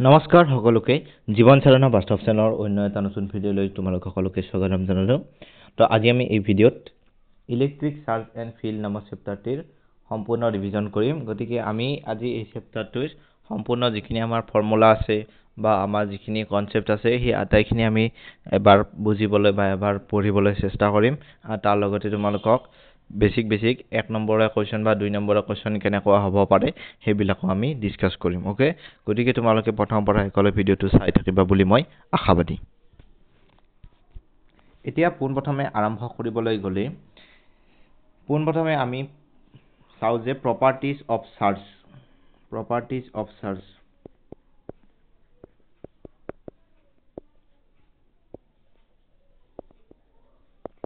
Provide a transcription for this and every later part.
নমস্কাৰ সকলোকে জীৱন চালনা বাস্তৱ চেনেলৰ অন্য এটা নতুন ভিডিঅ'লৈ তোমালোক সকলোকে স্বাগতম জনালোঁ। তো আজি আমি এই ভিডিঅ'ত ইলেক্ট্ৰিক চাৰ্জ এণ্ড ফিল্ড নামৰ চেপ্টাৰটিৰ সম্পূৰ্ণ ৰিভিজন কৰিম। গতিকে আমি আজি এই চেপ্টাৰটোৰ সম্পূৰ্ণ যিখিনি আমাৰ ফৰ্মুলা আছে বা আমাৰ যিখিনি কনচেপ্ট আছে সেই আটাইখিনি আমি এবাৰ বুজিবলৈ বা এবাৰ পঢ়িবলৈ চেষ্টা কৰিম। আৰু তাৰ লগতে তোমালোকক বেছিক 1 নম্বৰৰ কোৱেশ্চন বা 2 নম্বৰৰ কোৱেশ্চন কেনেকুৱা হ'ব পাৰে সেইবিলাকো আমি ডিসকাস কৰিম। ওকে, গতিকে তোমালোকে প্ৰথমৰ পৰা শেষলৈ ভিডিঅ'টো চাই থাকিবা বুলি মই আশাবাদী। এতিয়া পোনপ্ৰথমে আৰম্ভ কৰিবলৈ গ'লে পোনপ্ৰথমে আমি চাওঁ যে properties of charge.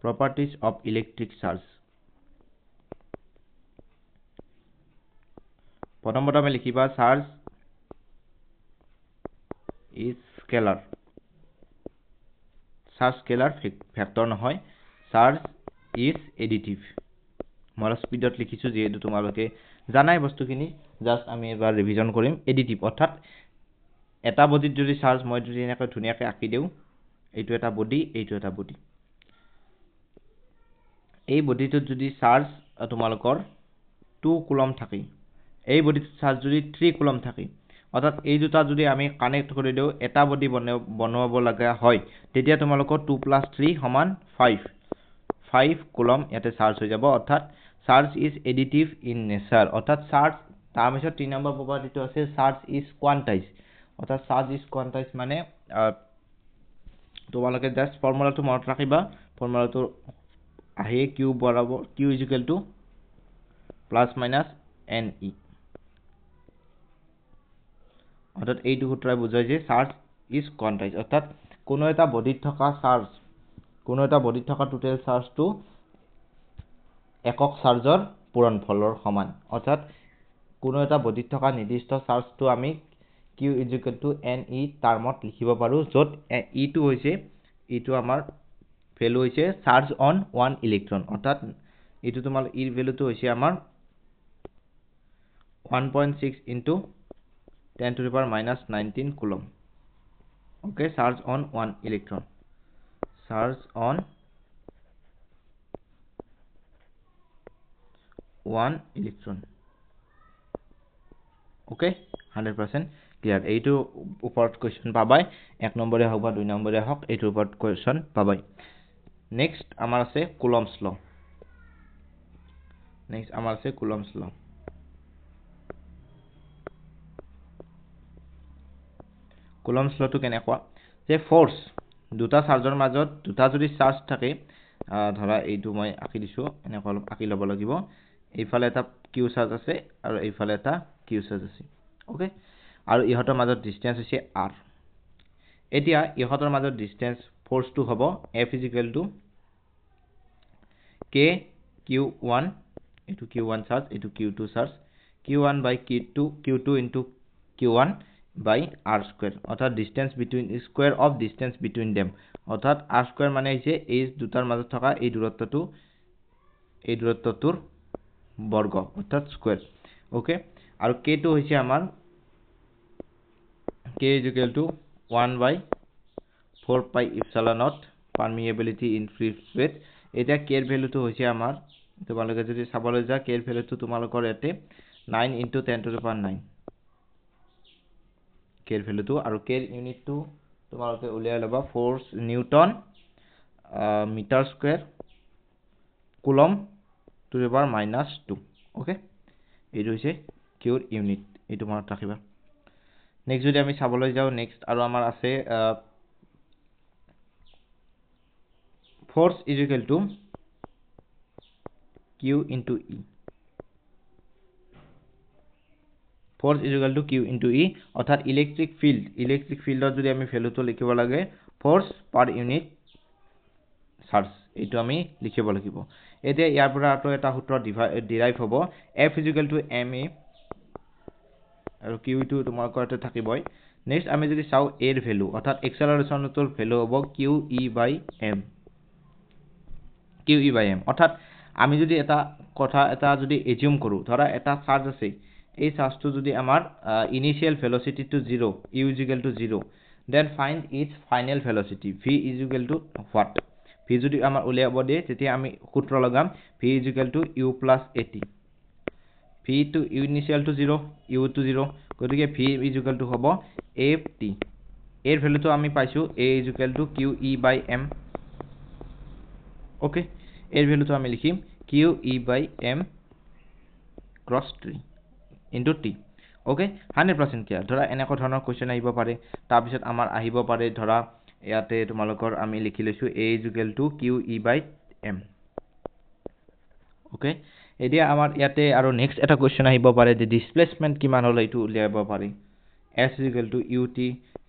Properties of electric charge. প্ৰথমে লিখিবা charge is scalar. Charge scalar vector নহয়, চাৰ্জ is additive. মই স্পিডত লিখিছো যেহেতু তোমালোকে জানাই বস্তুখিনি, জাস্ট আমি এবাৰ ৰিভিজন কৰিম। এডিটিভ অৰ্থাৎ এটা বডিত যদি চাৰ্জ মই যদি এনেকৈ ধুনীয়াকৈ আঁকি দিওঁ, এইটো এটা বডি, এইটো এটা বডি। এই বডিটোত যদি চাৰ্জ তোমালোকৰ 2 কুলম থাকে, এই বডিটোত চাৰ্জ যদি 3 কুলম থাকে, অৰ্থাৎ এই দুটা যদি আমি কানেক্ট কৰি দিওঁ এটা বডি বনাব লগা হয়, তেতিয়া তোমালোকৰ 2 + 3 = 5 কুলম ইয়াতে চাৰ্জ হৈ যাব। অৰ্থাৎ charge is additive in nature. অৰ্থাৎ চাৰ্জ তাৰপিছত 3 নম্বৰ প্ৰপাৰ্টিটো আছে চাৰ্জ ইজ কোৱান্টাইজ। অৰ্থাৎ চাৰ্জ ইজ কোৱান্টাইজ মানে তোমালোকে জাস্ট ফৰ্মুলাটো মনত ৰাখিবা। ফৰ্মুলাটো আহে Q বৰাবৰ Q = ± NE। অৰ্থাৎ এইটো সূত্ৰই বুজায় যে চাৰ্জ ইজ কোৱান্টাইজ। অৰ্থাৎ কোনো এটা বডিত থকা চাৰ্জ, কোনো এটা বডিত থকা টোটেল চাৰ্জটো একক চাৰ্জৰ পূৰণফলৰ সমান। অৰ্থাৎ কোনো এটা বডিত থকা নিৰ্দিষ্ট চাৰ্জটো আমি Q = NE টাৰ্মত লিখিব পাৰো, য'ত ইটো হৈছে ইটো আমাৰ ভ্যালু হৈছে চাৰ্জ অন 1 ইলেক্ট্ৰন। অৰ্থাৎ ইটো তোমাৰ ইৰ ভ্যালুটো হৈছে আমাৰ 1.6 × 10⁻⁻19 coulomb. Okay, charge on 1 electron. Charge on 1 electron. Okay, 100% clear. এইটো ওপৰত কোৱেশ্চন পাবাই, 1 নম্বৰে হওক বা 2 নম্বৰে হওক, এইটোৰ ওপৰত কোৱেশ্চন পাবাই। নেক্সট আমাৰ আছে কুলম্বছ ল। কুলম্বছ লটো কেনেকুৱা যে ফ'ৰ্স দুটা চাৰ্জৰ মাজত দুটা যদি চাৰ্জ থাকে, ধৰা এইটো মই আঁকি দিছো, এনেকৈ অলপ আঁকি ল'ব লাগিব। এইফালে এটা কিউ চাৰ্জ আছে আৰু এইফালে এটা কিউ চাৰ্জ আছে। ওকে, আৰু ইহঁতৰ মাজত ডিসটেন্স হৈছে r। এতিয়া ইহঁতৰ মাজত ডিসটেন্স ফ'ৰ্সটো হ'ব F = KQ1, এইটো Q1 চাৰ্জ, এইটো Q2 charge, Q1 / Q2 × Q1 / r²। অৰ্থাৎ distance between square of distance between them. অৰ্থাৎ r² মানে হৈছে এই দুটাৰ মাজত থকা এই দূৰত্বটোৰ বৰ্গ, অৰ্থাৎ স্কয়াৰ। ওকে, আৰু k টো হৈছে আমাৰ k = 1/4πε0 পাৰমিয়াবিলিটি ইন ফ্ৰি স্পেস। এটা k এৰ ভ্যালুটো হৈছে আমাৰ, তোমালোকে যদি চাবলৈ যা k এৰ ভ্যালুটো তোমালোকৰ ইয়াতে 9 × 10⁹ k এৰ ভ্যালুটো। আৰু k এৰ ইউনিটটো তোমালোকে উলিয়াই ল'বা, force newton metre square coulomb to the power -2। Okay, এইটো হৈছে কিউৰ ইউনিট, এইটো মনত ৰাখিবা। নেক্সট যদি আমি চাবলৈ যাওঁ, নেক্সট আৰু আমাৰ আছে force = Q × E। Force = Q × E, অৰ্থাৎ ইলেক্ট্ৰিক ফিল্ডত যদি আমি ভ্যালুটো লিখিব লাগে ফোৰ্স পাৰ ইউনিট চাৰ্জ, এইটো আমি লিখিব লাগিব। এতিয়া ইয়াৰ পৰা এটা সূত্ৰ ডিৰাইভ হ'ব, F = ma আৰু Q টো তোমালোকৰ ইয়াতে থাকিবই। নেক্সট আমি যদি চাওঁ a এৰ ভ্যালু, অৰ্থাৎ এক্সেলাৰেশনটোৰ ভ্যালু হ'ব QE/m। অৰ্থাৎ আমি যদি এটা কথা যদি এজিউম কৰো, ধৰা এটা চাৰ্জ আছে, এই চাৰ্জটো যদি আমাৰ ইনিশিয়েল velocity two 0 u is equal to 0 then find its final velocity v is equal to what v যদি আমাৰ উলিয়াব দিয়ে তেতিয়া আমি সূত্ৰ লগাম v is equal to u plus at v to u initial to 0 u to 0 গতিকে v is equal to হ'ব at এর ভ্যালুটো আমি পাইছো a is equal to qe by m okay এর ভ্যালুটো আমি লিখিম qe by m cross 3 into t okay 100% clear ধৰা এনেকুৱা ধৰণৰ কোৱেশ্চন আহিব পাৰে তাৰ পিছত আমাৰ আহিব পাৰে ধৰা ইয়াতে তোমালোকৰ আমি লিখি লৈছো a is equal to qe by m okay এতিয়া আমাৰ ইয়াতে আৰু নেক্সট এটা কোৱেশ্চন আহিব পাৰে যে ডিসপ্লেসমেন্ট কিমান হল এইটো উলিয়াব পাৰি s is equal to ut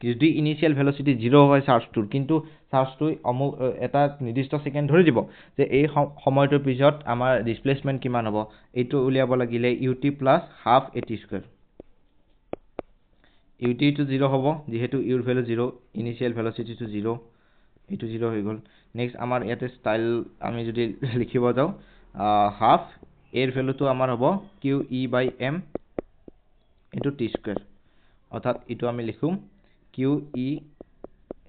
যদি ইনিশিয়াল ভেলোচিটি 0 হয় চাৰ্জটোৰ কিন্তু চাৰ্জটো এটা নিৰ্দিষ্ট সেকেন্ড ধৰি দিব যে এই সময়টোৰ পিছত আমাৰ ডিসপ্লেসমেন্ট কিমান হ'ব এইটো উলিয়াব লাগিলে ut plus half at square ut to 0 হ'ব যেহেতু u ৰ ভ্যালু 0 ইনিশিয়াল ভেলোচিটি টু 0 এইটো 0 হৈ গল নেক্সট আমাৰ ইয়াতে স্টাইল আমি যদি লিখিব যাও হাফ এৰ ভ্যালুটো আমাৰ হ'ব qe by m into t square অর্থাৎ এটো আমি লিখুম qe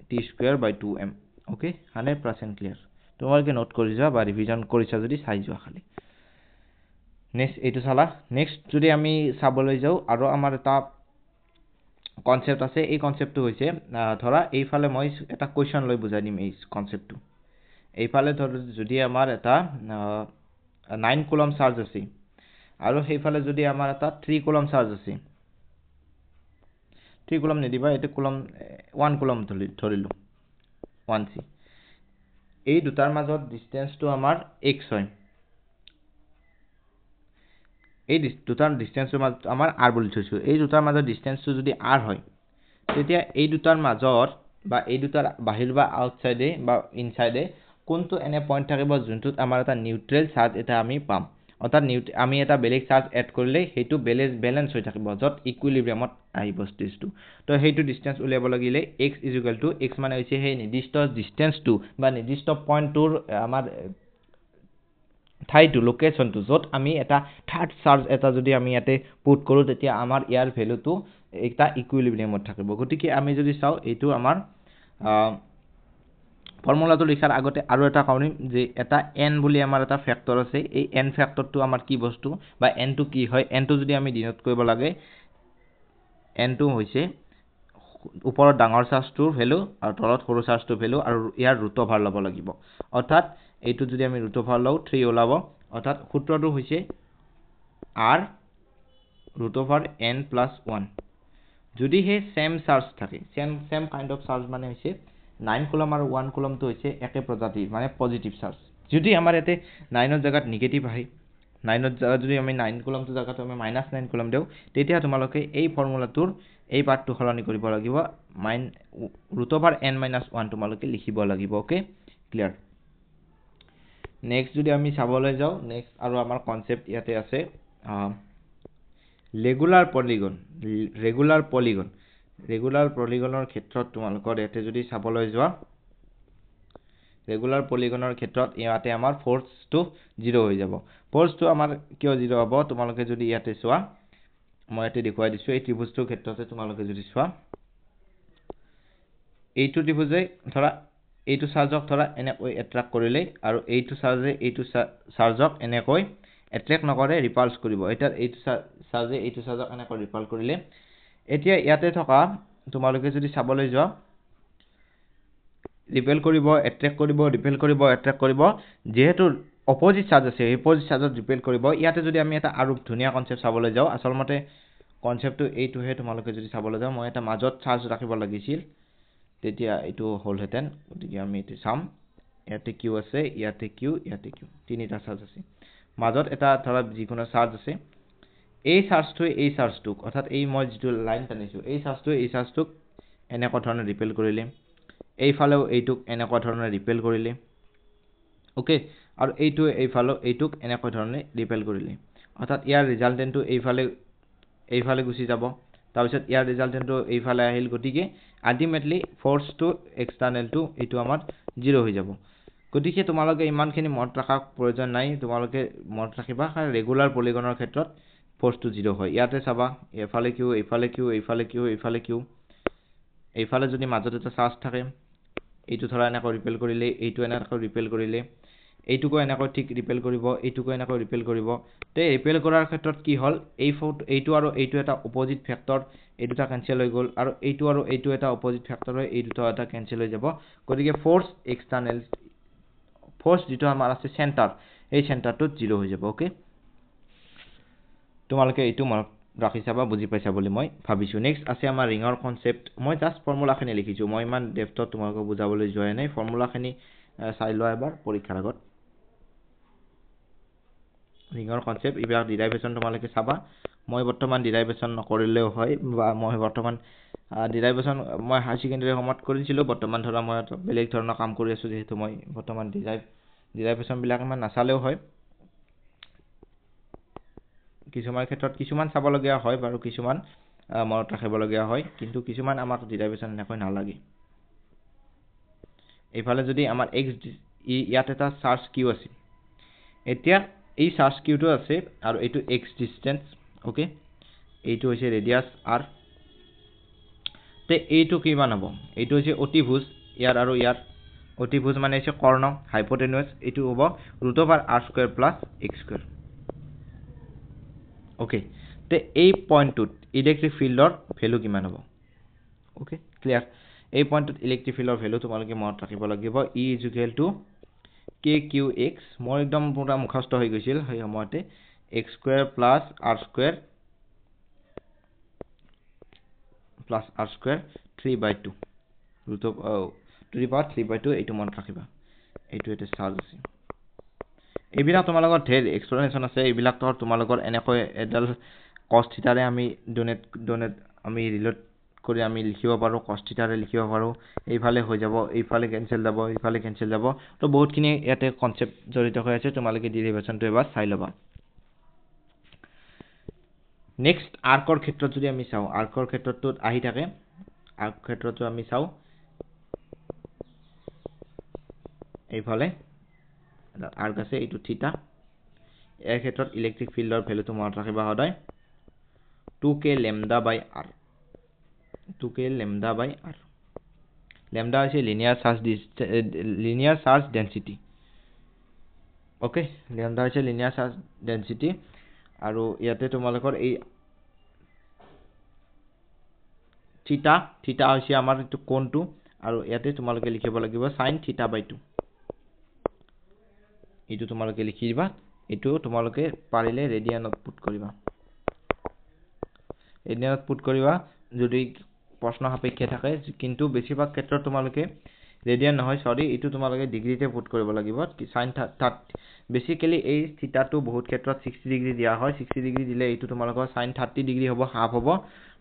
t square by 2m okay 100% clear তোমালোকে নোট কৰি যোৱা বা ৰিভিজন কৰিছা যদি চাই যোৱা খালি নেক্সট এটো চালা নেক্সট যদি আমি চাবলৈ যাও আৰু আমাৰ এটা কনসেপ্ট আছে এই কনসেপ্টটো হৈছে ধৰা এইফালে মই এটা কোৱেশ্চন লৈ বুজাই দিম এই কনসেপ্টটো এইফালে ধৰ যদি আমাৰ এটা 9 কুলম চাৰ্জ আছে আৰু সেইফালে যদি আমাৰ এটা 3 কুলম চাৰ্জ আছে 3 কুলম নিদিবা এটো কুলম 1 কুলম ধৰিলো 1c এই দুটাৰ মাজত ডিসটেন্সটো আমাৰ x হয় এই দুটাৰ ডিসটেন্সৰ মাজত আমাৰ r বুলি থৈছো এই দুটাৰ মাজত ডিসটেন্সটো যদি r হয় তেতিয়া এই দুটাৰ মাজত বা এই দুটাৰ বাহিৰ বা আউটসাইডে বা ইনসাইডে কোনটো এনে পয়েন্ট থাকিব যোনটোত আমাৰ এটা নিউট্ৰেল চাৰ্জ এটা আমি পাম অৰ্থাৎ আমি এটা বেলেগ চাৰ্জ এড কৰিলে হেতু ব্যালেন্স হৈ থাকিব যত ইকুইলিব্ৰিয়ামত আহিব স্টেজটো তো হেতু ডিসটেন্স উলিয়াব লাগিলে x is equal to x মানে হৈছে সেই নিৰ্দিষ্ট ডিসটেন্সটো বা নিৰ্দিষ্ট পয়েন্টৰ আমাৰ ঠাইটো লোকেশনটো যত আমি এটা থাৰ্ড চাৰ্জ এটা যদি আমি ইয়াতে পুট কৰো তেতিয়া আমাৰ ইয়াৰ ভ্যালুটো এটা ইকুইলিব্ৰিয়ামত থাকিব গতিকে আমি যদি চাও এইটো আমাৰ ফৰ্মুলাটো লিখাৰ আগতে আৰু এটা কৰিম যে এটা n বুলি আমাৰ এটা ফ্যাক্টৰ আছে এই n ফ্যাক্টৰটো আমাৰ কি বস্তু বা n টো কি হয় n টো যদি আমি ডিনোট কৰিব লাগে n টো হৈছে ওপৰত ডাঙৰ চাৰ্জটোৰ ভ্যালু আৰু তলত সৰু চাৰ্জটোৰ ভ্যালু আৰু ইয়াৰ ৰুট ওভাৰ ল'ব লাগিব অৰ্থাৎ এইটো যদি আমি ৰুট ওভাৰ লও 3 ওলাব অৰ্থাৎ সূত্ৰটো হৈছে r root over n plus 1 যদি হে সেম চাৰ্জ থাকে সেম কাইন্ড অফ চাৰ্জ মানে হৈছে 9 কুলম আৰু 1 কুলম তো হৈছে একে প্ৰজাতিৰ মানে পজিটিভ চাৰ্জ যদি আমাৰ এতে 9 ৰ জাগাত নেগেটিভ আহে 9 ৰ জাগাত যদি আমি 9 কুলম তো জাগাত আমি -9 কুলম দেও তেতিয়া তোমালোকে এই ফৰ্মুলাটোৰ এই পাৰ্টটো সলনি কৰিব লাগিব ৰুট ওভাৰ n - 1 তোমালোকে লিখিব লাগিব ওকে ক্লিয়াৰ নেক্সট যদি আমি চাবলৈ যাও নেক্সট আৰু আমাৰ কনসেপ্ট ইয়াতে আছে ৰেগুলাৰ পলিগনৰ ক্ষেত্ৰত তোমালোকৰ ইয়াতে যদি চাবলৈ যোৱা ৰেগুলাৰ পলিগনৰ ক্ষেত্ৰত ইয়াতে আমাৰ ফোৰ্সটো 0 হৈ যাব ফোৰ্সটো আমাৰ কিয় 0 হ'ব তোমালোকে যদি ইয়াতে চোৱা মই ইয়াতে দেখুৱাই দিছো এই ত্ৰিভুজটোৰ ক্ষেত্ৰতে তোমালোকে যদি চোৱা এইটো ত্ৰিভুজে ধৰা এইটো চাৰ্জক ধৰা এনেকৈ এট্ৰাক্ট কৰিলে আৰু এইটো চাৰ্জে এইটো চাৰ্জক এনেকৈ এট্ৰাক্ট নকৰে ৰিপালস কৰিব এটা এইটো চাৰ্জে এইটো চাৰ্জক এনেকৈ ৰিপাল কৰিলে এতিয়া ইয়াতে থকা তোমালোকে যদি চাবলৈ যোৱা ৰিপেল কৰিব এট্ৰাক্ট কৰিব ৰিপেল কৰিব এট্ৰাক্ট কৰিব যেহেতু অপোজিট চাৰ্জ আছে এই অপোজিট চাৰ্জত ৰিপেল কৰিব ইয়াতে যদি আমি এটা আৰু ধুনিয়া কনসেপ্ট চাবলৈ যাও আসলমতে কনসেপ্টটো এইটোহে তোমালোকে যদি চাবলৈ যাও মই এটা মাজত চাৰ্জ ৰাখিব লাগিছিল তেতিয়া এইটো হল হেতেন গতিকে আমি এটো চাম ইয়াতে কিউ আছে ইয়াতে কিউ তিনিটা চাৰ্জ আছে মাজত এটা ধৰা যিকোনো চাৰ্জ আছে এই চাৰ্জটোক অৰ্থাৎ এই মই যেটো লাইন টানিছো এই চাৰ্জটোক এনেকুৱা ধৰণে ৰিপেল কৰিলে এইফালেও এইটোক এনেকুৱা ধৰণে ৰিপেল কৰিলে ওকে আৰু এইটোক এনেকুৱা ধৰণে ৰিপেল কৰিলে অৰ্থাৎ ইয়াৰ ৰিজাল্টেন্টটো এইফালে গুচি যাব তাৰ পিছত ইয়াৰ ৰিজাল্টেন্টটো এইফালে আহিল গতিকে আলটিমেটলি ফোৰ্স টু এক্সটাৰ্নাল টু এইটো আমাৰ 0 হৈ যাব গতিকে তোমালোকে ইমানখিনি মনত ৰাখাৰ প্ৰয়োজন নাই তোমালোকে মনত ৰাখিবা ৰেগুলাৰ পলিগনৰ ক্ষেত্ৰত ফ'ৰ্চটো 0 হয় ইয়াতে চাবা এফালে কিউ এইফালে কিউ এইফালে কিউ এইফালে কিউ এইফালে যদি মাজত এটা চাৰ্জ থাকে এইটো ধৰা এনেকৈ ৰিপেল কৰিলে এইটো এনেকৈ ৰিপেল কৰিলে এইটোকো এনেকৈ ঠিক ৰিপেল কৰিব এইটোকো এনেকৈ ৰিপেল কৰিব তে ৰিপেল কৰাৰ ক্ষেত্ৰত কি হ'ল এইটো আৰু এইটো এটা অপজিট ফেক্টৰ এই দুটা কেনসেল হৈ গ'ল আৰু এইটো এটা অপজিট ফেক্টৰ হয় এই দুটা এটা কেনসেল হৈ যাব গতিকে ফ'ৰ্চ এক্সটাৰ্নেল ফ'ৰ্চ যেটো আমাৰ আছে সেন্টাৰ এই সেন্টাৰটো 0 হৈ যাব ওকে তোমালোকে এইটো মনত ৰাখিছা বা বুজি পাইছা বুলি মই ভাবিছো নেক্সট আছে আমাৰ ৰিঙৰ কনসেপ্ট মই জাস্ট ফৰ্মুলাখিনি লিখিছো মই ইমান ডেপথত তোমালোকক বুজাবলৈ যোৱা নাই ফৰ্মুলাখিনি চাই লোৱা এবাৰ পৰীক্ষাৰ আগত ৰিঙৰ কনসেপ্ট ইবিলাক ডিৰাইভেশন তোমালোকে চাবা মই বৰ্তমান ডিৰাইভেশন নকৰিলেও হয় বা মই বৰ্তমান ডিৰাইভেশন মই হাই সেকেন্ডাৰী সময়ত কৰিছিলো বৰ্তমান ধৰা মই বেলেগ ধৰণৰ কাম কৰি আছো যেহেতু মই বৰ্তমান ডিৰাইভেশন বিলাক ইমান নাচালেও হয় কিছুমান ক্ষেত্ৰত কিছুমান চাব লগিয়া হয় বাৰু কিছুমান মনত ৰাখিব লগিয়া হয় কিন্তু কিছুমান আমাক ডিৰাইভেশন এনেকৈ নালাগে এইফালে যদি আমাৰ x ইয়াত এটা চাৰ্জ কিউ আছে এতিয়া এই চাৰ্জ কিউটো আছে আৰু এইটো x ডিসটেন্স ওকে এইটো হৈছে ৰেডিয়াস r তে এইটো কিমান হ'ব এইটো হৈছে অতিভুজ ইয়াৰ আৰু ইয়াৰ অতিভুজ মানে হৈছে কৰ্ণ হাইপোটেনুয়াস এইটো হ'ব √r² + x²। ওকে তে এই পয়েন্টটোত ইলেক্ট্ৰিক ফিল্ডৰ ভ্যালু কিমান হ'ব ওকে ক্লিয়াৰ এই পয়েন্টটোত ইলেক্ট্ৰিক ফিল্ডৰ ভ্যালু তোমালোকে মনত ৰাখিব লাগিব E = kqx মই একদম পুৰা মুখস্থ হৈ গৈছিল সেই সময়তে x² + r² plus r² 3/2 √3/2 এইটো মনত ৰাখিবা এইটো এটা চাৰ্জ আছে এইবিলাক তোমালোকৰ ধেৰ এক্সপ্লেনেশন আছে এইবিলাক তোমালোকৰ এনেকৈ এডাল cos থিটাৰে আমি ডোনেট আমি ৰিলেট কৰি আমি লিখিব পাৰো cos থিটাৰে লিখিব পাৰো এইফালে হৈ যাব এইফালে কেনসেল যাব এইফালে কেনসেল যাব তো বহুতখিনি ইয়াতে কনসেপ্ট জড়িত হৈ আছে তোমালোকে ডেৰিভেশনটো এবাৰ চাই লবা নেক্সট আৰ্কৰ ক্ষেত্ৰত যদি আমি চাও আৰ্কৰ ক্ষেত্ৰটো আহি থাকে আৰ্ক ক্ষেত্ৰটো আমি চাও এইফালে আৰ্ক আছে এইটো থিটা এই ক্ষেত্ৰত ইলেক্ট্ৰিক ফিল্ডৰ ভ্যালুটো মনত ৰাখিবা সদায় 2k λ/r 2k λ/r lambda হৈছে linear charge density okay lambda হৈছে লিনিয়াৰ চাৰ্জ ডেন্সিটি আৰু ইয়াতে তোমালোকৰ এই থিটা হৈছে আমাৰ এইটো কোণটো আৰু ইয়াতে তোমালোকে লিখিব লাগিব sin θ/2 এইটো তোমালোকে লিখি দিবা এইটো তোমালোকে পাৰিলে ৰেডিয়ানত পুট কৰিবা ৰেডিয়ানত পুট কৰিবা যদি প্ৰশ্ন সাপেক্ষে থাকে কিন্তু বেছিভাগ ক্ষেত্ৰত তোমালোকে ৰেডিয়ান নহয় সৰি এইটো তোমালোকে ডিগ্ৰীতে পুট কৰিব লাগিব sin বেসিক্যালি এই থিটাটো বহুত ক্ষেত্ৰত 60 ডিগ্ৰী দিয়া হয় 60 ডিগ্ৰী দিলে এইটো তোমালোকৰ sin 30 ডিগ্ৰী হ'ব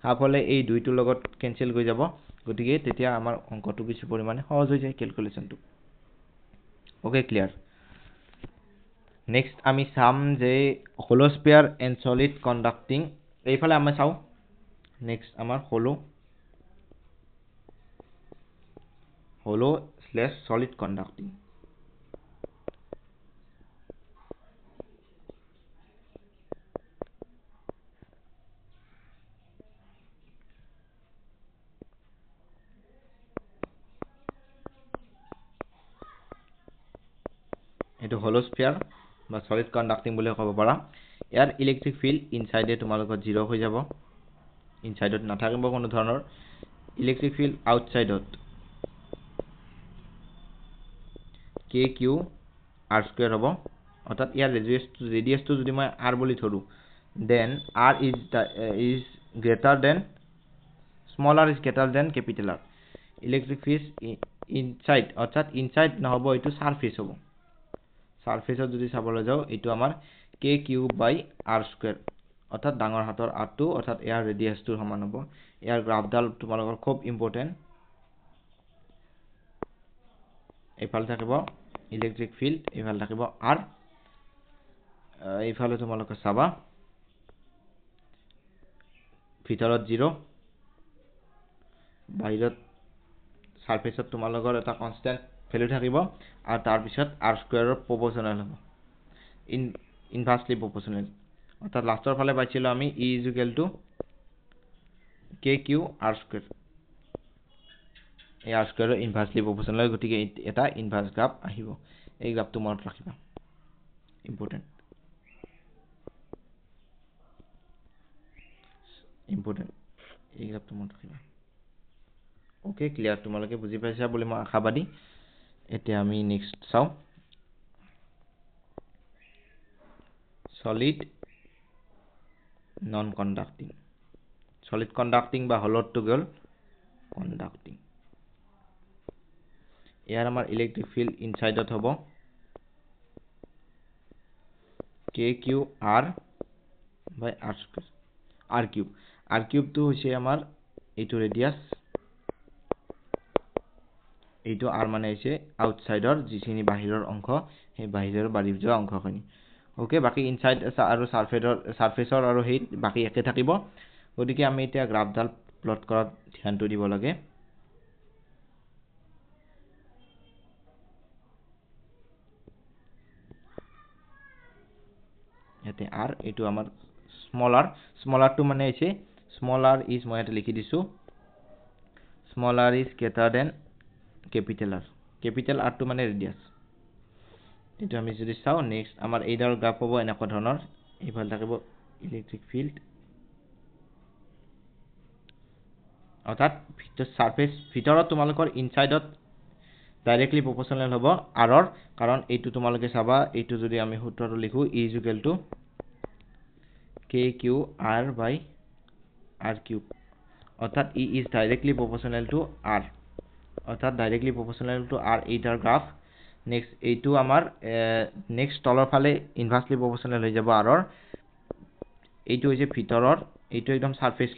হাফ হলে এই দুইটোৰ লগত কেনসেল হৈ যাব গতিকে তেতিয়া আমাৰ অংকটো কিছু পৰিমাণে সহজ হৈ যায় ক্যালকুলেশনটো ওকে ক্লিয়াৰ নেক্সট আমি সাম যে হোলো স্ফিয়াৰ এন্ড সলিড কন্ডাক্টিং এইফালে আমি চাও নেক্সট আমাৰ hollow/solid conducting এটো hollow sphere বা solid conducting বুলি ক'ব পাৰা ইয়াৰ ইলেক্ট্ৰিক ফিল্ড ইনসাইডে তোমালোকৰ 0 হৈ যাব ইনসাইডত নাথাকিব কোনো ধৰণৰ ইলেক্ট্ৰিক ফিল্ড আউটসাইডত kq r² হ'ব অৰ্থাৎ ইয়াৰ ৰেডিয়াসটো যদি মই r বুলি ধৰো then r is greater than small r is greater than capital R electric field inside অৰ্থাৎ ইনসাইড নহব এটো সাৰফেস হ'ব সাৰফেসত যদি চাবলৈ যাও এটো আমাৰ kq/r² অৰ্থাৎ ডাঙৰ হাতৰ r2 অৰ্থাৎ ইয়াৰ ৰেডিয়াসটোৰ সমান হ'ব ইয়াৰ গ্ৰাফডাল তোমালোকৰ খুব ইম্পৰ্টেন্ট এইফালে থাকিব ইলেক্ট্ৰিক ফিল্ড এইফালে থাকিব r এইফালে তোমালোকে চাবা ভিতৰত 0 বাহিৰত সাৰফেসত তোমালোকৰ এটা কনস্ট্যান্ট ভ্যালু থাকিব আৰু তাৰ পিছত r² ৰ প্ৰপোৰ্শনাল হ'ব ইনভাৰ্সলি প্ৰপোৰ্শনাল অৰ্থাৎ লাস্টৰ ফালে পাইছিলো আমি E is equal to KQ R square এই R square ইনভার্সলি প্রপোর্শনাল গতিকে এটা ইনভার্স গ্রাফ আহিব এই গ্রাফটো মনত ৰাখিবা ইম্পৰ্টেন্ট এই গ্ৰাফটো মনত ৰাখিবা ওকে ক্লিয়ার তোমালোকে বুজি পাইছা বুলি মই আশাবাদী এতিয়া আমি নেক্সট চাও solid non conducting বা হলত টু গল conducting ইয়াৰ আমাৰ ইলেক্ট্ৰিক ফিল্ড ইনসাইডত হ'ব KQR by R square R cube তো হৈছে আমাৰ এইটো ৰেডিয়াস এইটো R মানে হৈছে আউটসাইডৰ যিখিনি বাহিৰৰ অংশ সেই বাহিৰৰ বাঢ়ি যোৱা অংশখিনি ওকে বাকি ইনসাইড আৰু সাৰফেসৰ আৰু হেই বাকি একে থাকিব গতিকে আমি এতিয়া গ্ৰাফডাল প্লট কৰাত ধ্যানটো দিব লাগে এতে R এইটো আমাৰ স্মল r টো মানে হৈছে স্মল r is মই এটা লিখি দিছো small r is greater than capital R টো মানে ৰেডিয়াস এইটো আমি যদি চাও নেক্সট আমাৰ এইডাল গ্ৰাফ হ'ব এনেকুৱা ধৰণৰ এইফাল থাকিব ইলেক্ট্ৰিক ফিল্ড অৰ্থাৎ সাৰফেস ভিতৰত তোমালোকৰ ইনসাইডত ডাইৰেক্টলি প্ৰপোৰ্শনাল হ'ব r কাৰণ এইটো তোমালোকে চাবা এইটো যদি আমি সূত্ৰটো লিখো E is equal to KQR by R cube অর্থাৎ E is directly proportional to R অর্থাৎ directly proportional to R এইটাৰ গ্ৰাফ নেক্সট এইটো আমাৰ নেক্সট তলৰ ফালে ইনভাৰ্সলি proportional হৈ যাব R এইটো হৈছে ভিতৰৰ এইটো একদম সাৰফেস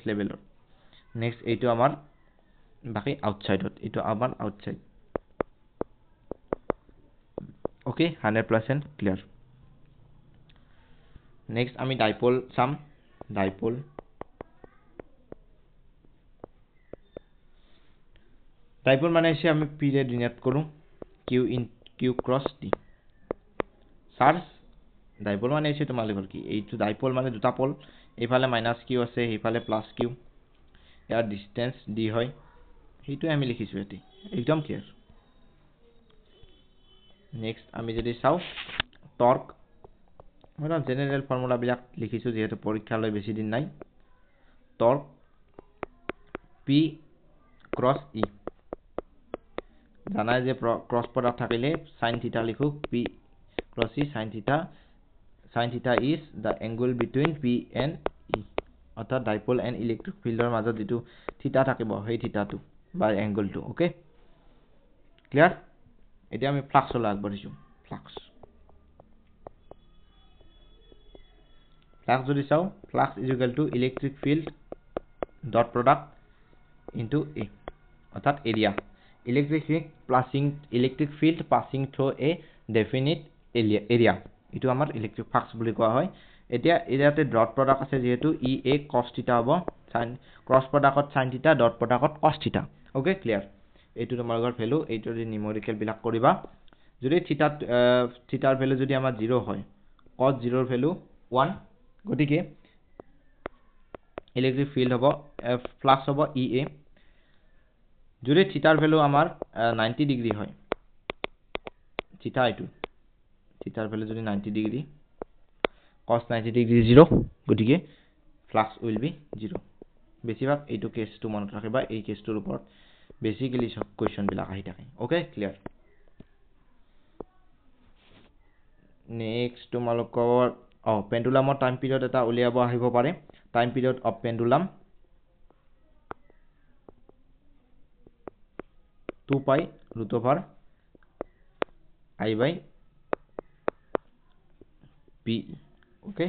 লেভেলৰ নেক্সট এইটো আমাৰ বাকি আউটসাইডত এইটো আমাৰ আউটসাইড ওকে 100% ক্লিয়ার নেক্সট আমি ডাইপোল সাম ডাইপোল মানে হচ্ছে আমি p রে ডিনোট করুম q cross t charge dipole মানে হচ্ছে তোমালোকৰ কি এইটো ডাইপোল মানে দুটা পোল এইফালে -q আছে এইফালে +q ইয়াৰ ডিসটেন্স d হয় সেইটো আমি লিখিছো এটি একদম ক্লিয়ার নেক্সট আমি যদি চাও টর্ক মানে জেনারেল ফর্মুলা বিলাক লিখিছো যেহেতু পৰীক্ষালৈ বেছি দিন নাই টর্ক p ক্রস e জানাই যে ক্রস প্রোডাক্ট থাকিলে sin থিটা লিখো p ক্রস e sin থিটা is the angle between p and e অর্থাৎ ডাইপোল এন্ড ইলেক্ট্রিক ফিল্ডৰ মাজত যেটো থিটা থাকিব সেই থিটাটো বা এংগলটো ওকে ক্লিয়ার এতিয়া আমি ফ্লাক্স হল আগবাঢ়িছো ফ্লাক্স যদি চাও flux is equal to electric field dot product into a অর্থাৎ area electric field passing through a definite area এটো আমাৰ ইলেক্ট্ৰিক ফ্লাক্স বুলি কোৱা হয় এতিয়া এৰিয়াতে ডট প্ৰডাক্ট আছে যেহেতু e a cos থিটা হ'ব sin ক্ৰস প্ৰডাক্টত sin থিটা ডট প্ৰডাক্টত cos থিটা ওকে ক্লিয়াৰ এইটো তোমালোকৰ ভ্যালু এইটো যদি নিউমেৰিকেল বিলাক কৰিবা যদি থিটাৰ ভ্যালু যদি আমাৰ 0 হয় cos 0 ৰ ভ্যালু 1 গতিকে ইলেক্ট্ৰিক ফিল্ড হ'ব ফ্লাক্স হ'ব e a যদি থিটাৰ ভ্যালু আমাৰ 90 ডিগ্ৰী হয় থিটাৰ ভ্যালু যদি 90 ডিগ্ৰী cos 90 ডিগ্ৰী 0 গতিকে ফ্লাক্স উইল বি 0 বেছিভাগ এইটো কেছটো মনত ৰাখিবা এই কেছটোৰ ওপৰত বেসিক্যালি সব কোয়েশ্চন বিলাক আহি থাকে ওকে ক্লিয়াৰ নেক্সট তোমালোকৰ পেন্ডুলামৰ টাইম পিৰিয়ড এটা উলিয়াব আহিব পাৰে time period of pendulum 2 pi root over I by p okay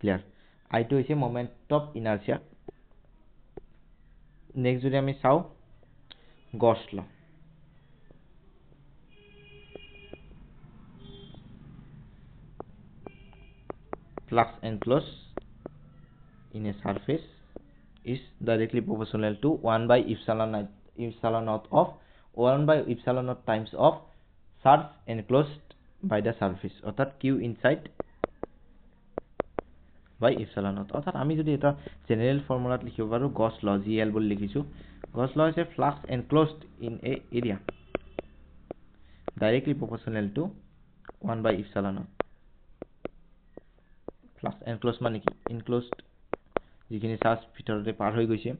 clear I to is a moment of inertia next যদি আমি চাও Gauss law flux enclosed in a surface is directly proportional to 1 by epsilon naught of 1 by epsilon naught times of surface enclosed by the surface অর্থাৎ q inside by epsilon not অৰ্থাৎ আমি যদি এটা general ফৰ্মুলাত লিখিব পাৰো গছ ল GL বুলি লিখিছো গছ ল হৈছে flux enclosed in a area directly proportional to 1 by epsilon naught flux enclosed মানে কি enclosed যিখিনি চাৰ্জ ভিতৰতে পাৰ হৈ গৈছে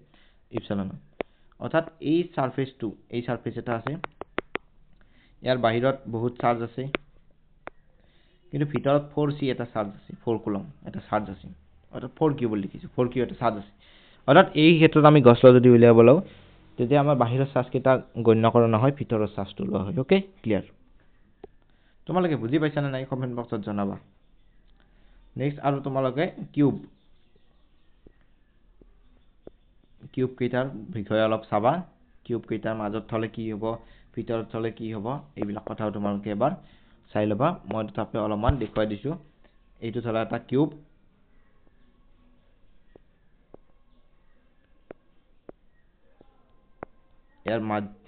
epsilon naught অৰ্থাৎ এই সাৰফেসটো এই সাৰফেস এটা আছে ইয়াৰ বাহিৰত বহুত চাৰ্জ আছে কিন্তু ভিতৰত 4c এটা চাৰ্জ আছে 4 কুলম এটা চাৰ্জ আছে অৰ্থাৎ 4q বুলি লিখিছো 4q এটা চাৰ্জ আছে অৰ্থাৎ এই ক্ষেত্ৰত আমি গছ ল যদি উলিয়াব লাও তেতিয়া আমাৰ বাহিৰৰ চাৰ্জ কেইটা গণ্য কৰা নহয় ভিতৰৰ চাৰ্জটো লোৱা হয় ওকে ক্লিয়াৰ তোমালোকে বুজি পাইছা না নাই কমেন্ট বক্সত জনাবা নেক্সট আৰু তোমালোকে কিউব কেইটাৰ বিষয়ে অলপ চাবা কিউব কেইটাৰ মাজত থলে কি হ'ব ভিতৰত থলে কি হ'ব এইবিলাক কথাও তোমালোকে এবাৰ চাই লবা মই তাতে অলপমান দেখুৱাই দিছো এইটো থলা এটা কিউব ইয়াৰ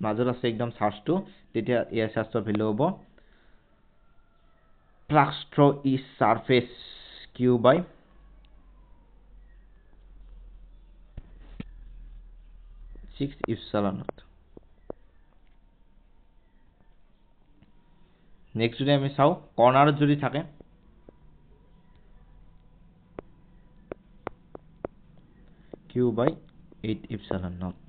মাজত আছে একদম চাৰ্জটো তেতিয়া ইয়াৰ চাৰ্জৰ ভ্যালু হ'ব flux through each surface q by 6 epsilon naught next যদি আমি চাও কৰ্নাৰত যদি থাকে q by 8 epsilon naught